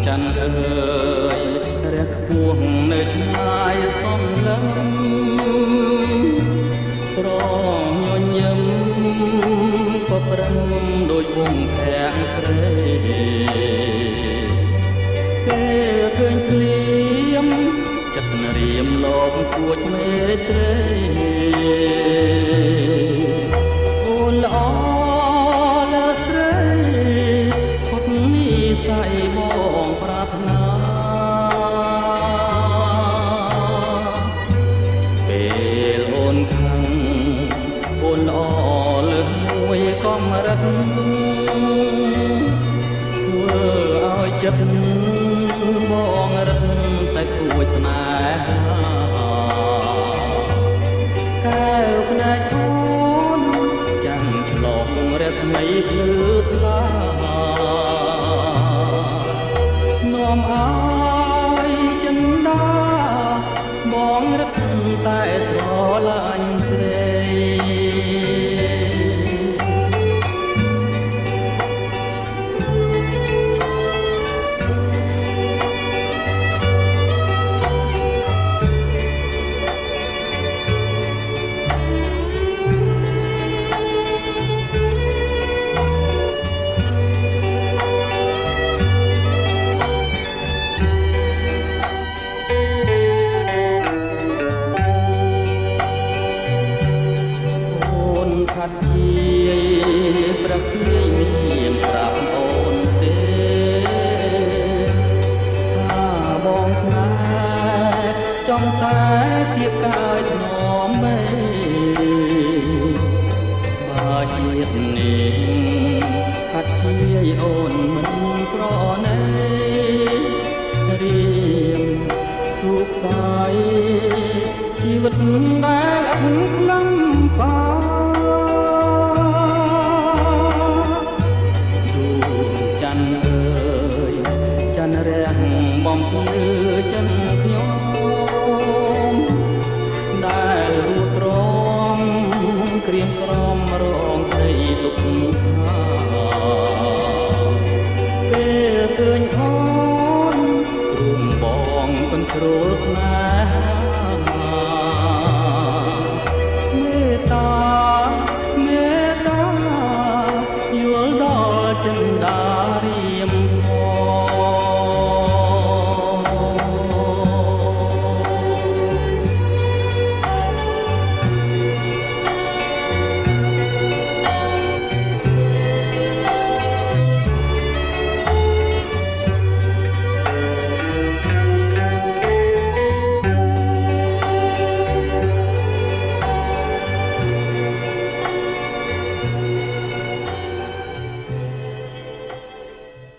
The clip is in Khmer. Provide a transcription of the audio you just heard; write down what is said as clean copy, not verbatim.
ច័ន្ទអើយរះខ្ពស់នៅឆ្ងាយសំឡឹងស្រងញញឹមក៏ប្រឹងដូចវងខាំងស្រីពេលឃើញភ្លៀមចិត្តរៀមលោកគួចមេត្រីអូនល្អលើស្រីផុតនិស័យបងប្រាថ្នាពេលអូនខឹងអូនល្អលើមួយកំរិតធ្វើឲ្យចិត្តបងរឹតតែគួចស្នេហាកែវភ្នែកអូនចាំងឆ្លងរស្មីភ្លឺថ្លានាំឲ្យចិន្តាបងរឹតតែស្រឡាញ់ស្រីខាត់ជាប្រគិយមានប្រាប់អូនទេថាបងស្នេហ៍ចំតែទៀបកាយថ្នមមេបើជាតិនេះខាត់ជាអូនមិនក្រណេរៀមសុខសាយជីវិតដែលអត់ខ្លាំងសារះបំភ្លឺចិនខ្ញុំដែលរួតរំក្រៀមក្រំរងព្រៃទុកថាពេលឃើញអូនរួមបងកន្ទ្រលស្នេហាមេត្តាមេត្តាយល់ដល់ចិន្តារៀម